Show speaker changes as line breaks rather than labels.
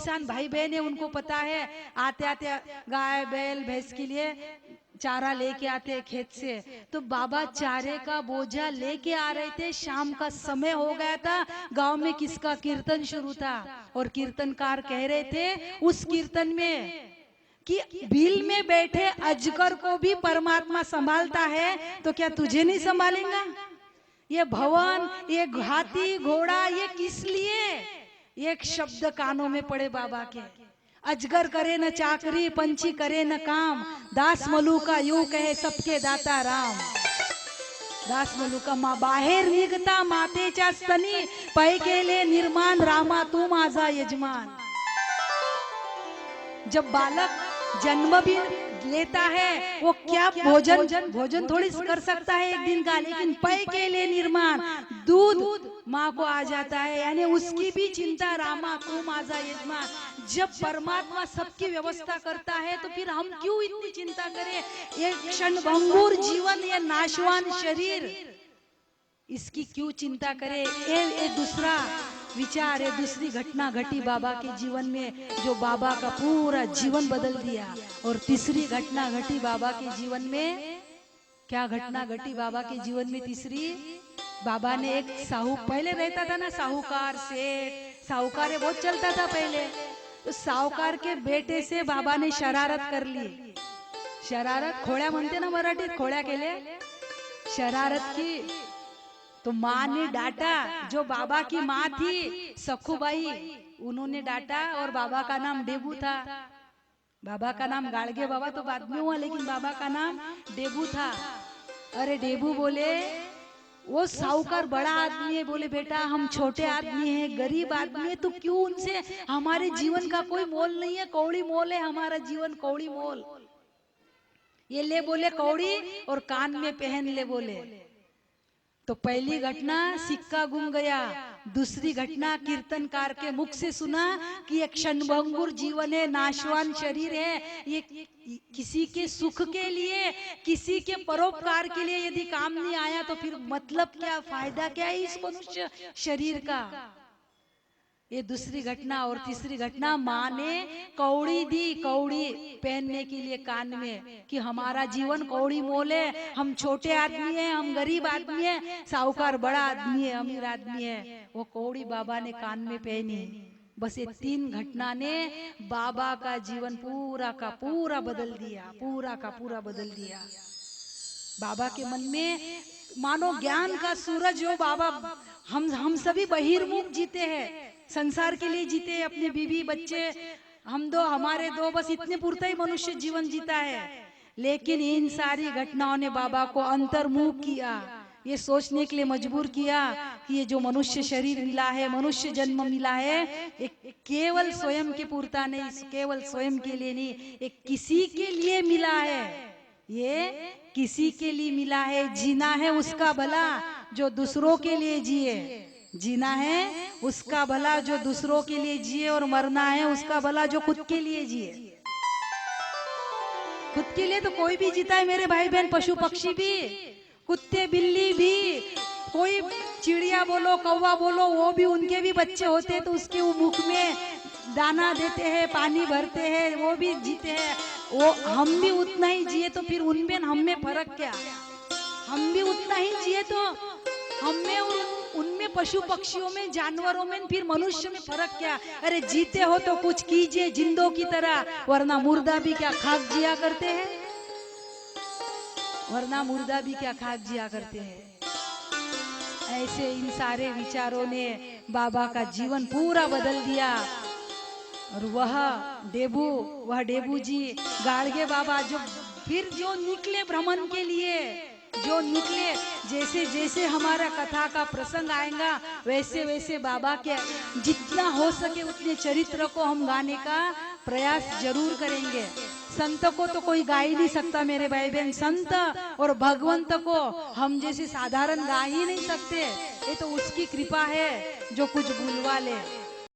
किसान भाई बहन है, उनको पता है, आते आते गाय बैल भैंस के लिए चारा लेके आते हैं खेत से। तो बाबा चारे का बोझा लेके आ रहे थे, शाम का समय हो गया था, गांव में किसका कीर्तन शुरू था और कीर्तनकार कह रहे थे उस कीर्तन में कि बिल में बैठे अजगर को भी परमात्मा संभालता है, तो क्या तुझे नहीं संभालेगा? ये भवन, ये हाथी घोड़ा, ये किस लिए? एक शब्द कानों में पड़े बाबा के, अजगर करे न चाकरी, पंछी करे न काम, दास मलूका यूं कहे सबके दाता राम। दास मलूका मा बाहेर निघता मातेच्या स्तनी, पै केले निर्माण रामा तू माझा यजमान। जब बालक जन्म भी लेता है, वो क्या भोजन थोड़ी कर सकता है एक दिन का, लेकिन पै के लिए निर्माण दूध माँ को आ जाता है, यानी उसकी भी चिंता रामा तू माझा यजमान। जब परमात्मा सबकी व्यवस्था करता है तो फिर हम क्यों इतनी चिंता करें? ये क्षणभंगुर जीवन, ये नाशवान शरीर, इसकी क्यों चिंता करें? ये दूसरा विचार है, दूसरी घटना घटी बाबा के जीवन में, जो बाबा का पूरा जीवन बदल दिया। और तीसरी घटना घटी बाबा के जीवन में। क्या घटना घटी बाबा के जीवन में तीसरी? बाबा ने एक पहले रहता था ना साहूकार सेठ, साहूकार बहुत चलता था पहले, तो साहूकार के बेटे से बाबा ने शरारत कर ली। शरारत खोड्या म्हणते ना मराठीत, खोड्या केले, शरारत की। तो माँ ने डांटा, जो बाबा की माँ थी सखुबाई, उन्होंने डांटा, और बाबा का नाम डेबू था। बाबा का नाम गाड़गे बाबा तो बाद में हुआ, लेकिन बाबा का नाम डेबू था। अरे डेबू बोले, वो साहूकार बड़ा आदमी है, बोले बेटा हम छोटे आदमी हैं, गरीब आदमी है, तो क्यों उनसे, हमारे जीवन का कोई मोल नहीं है, कौड़ी मोल है हमारा जीवन, कौड़ी मोल। ये ले बोले कौड़ी, और कान में पहन ले बोले। तो पहली घटना सिक्का गुम गया, दूसरी घटना कीर्तनकार के मुख से सुना कि एक क्षणभंगुर जीवन है, नाशवान शरीर है, ये किसी के सुख के लिए, किसी के परोपकार के लिए यदि काम नहीं आया तो फिर मतलब क्या, फायदा क्या है इस मनुष्य शरीर का? ये दूसरी घटना। और तीसरी घटना, माँ ने कौड़ी दी, कौड़ी पहनने के लिए कान में, कि हमारा जीवन कौड़ी मोल है, हम छोटे आदमी हैं, हम गरीब आदमी हैं, साहूकार बड़ा आदमी है, अमीर आदमी है। वो कौड़ी बाबा ने कान में पहनी। बस ये तीन घटना ने बाबा का जीवन पूरा का पूरा बदल दिया, पूरा का पूरा बदल दिया। बाबा के मन में मानो ज्ञान का सूरज हो। बाबा, हम सभी बहिर्मुख जीते हैं, संसार के लिए जीते हैं, अपने बीवी बच्चे हम दो, हमारे दो, बस इतने पूर्ता ही मनुष्य जीवन जीता है। लेकिन इन सारी घटनाओं ने बाबा को अंतर्मुख किया, ये सोचने के लिए मजबूर किया कि ये जो मनुष्य शरीर मिला है, मनुष्य जन्म मिला है, एक केवल स्वयं के पूर्ता नहीं, केवल स्वयं के लिए नहीं, एक किसी के लिए मिला है। ये किसी के लिए मिला है। जीना है उसका भला जो दूसरों के लिए जिए, जीना है उसका भला जो दूसरों के लिए जिए, और मरना है उसका भला जो खुद के लिए जिए। खुद के लिए तो कोई भी जीता है मेरे भाई बहन, पशु पक्षी भी, कुत्ते बिल्ली भी, कोई चिड़िया बोलो कौवा बोलो, वो भी, उनके भी बच्चे होते हैं तो उसके मुख में दाना देते हैं, पानी भरते हैं, वो भी जीते हैं। वो हम भी उतना ही जिए तो फिर उनमें हम में फर्क क्या? हम भी उतना ही जिए तो हम में और उनमें, पशु पक्षियों में, जानवरों में, फिर मनुष्य में फर्क क्या? अरे जीते हो तो कुछ कीजिए जिंदों की तरह, वरना मुर्दा भी क्या खाक जिया करते हैं? वरना मुर्दा भी क्या खाक जिया करते हैं? ऐसे इन सारे विचारों ने बाबा का जीवन पूरा बदल दिया। और वह डेबू जी गाड़गे बाबा जो निकले भ्रमण के लिए, जो निकले, जैसे जैसे हमारा कथा का प्रसंग आएगा वैसे वैसे बाबा के जितना हो सके उतने चरित्र को हम गाने का प्रयास जरूर करेंगे। संत को तो कोई गा ही नहीं सकता मेरे भाई बहन, संत और भगवंत को हम जैसे साधारण गा ही नहीं सकते, ये तो उसकी कृपा है जो कुछ बुलवा ले।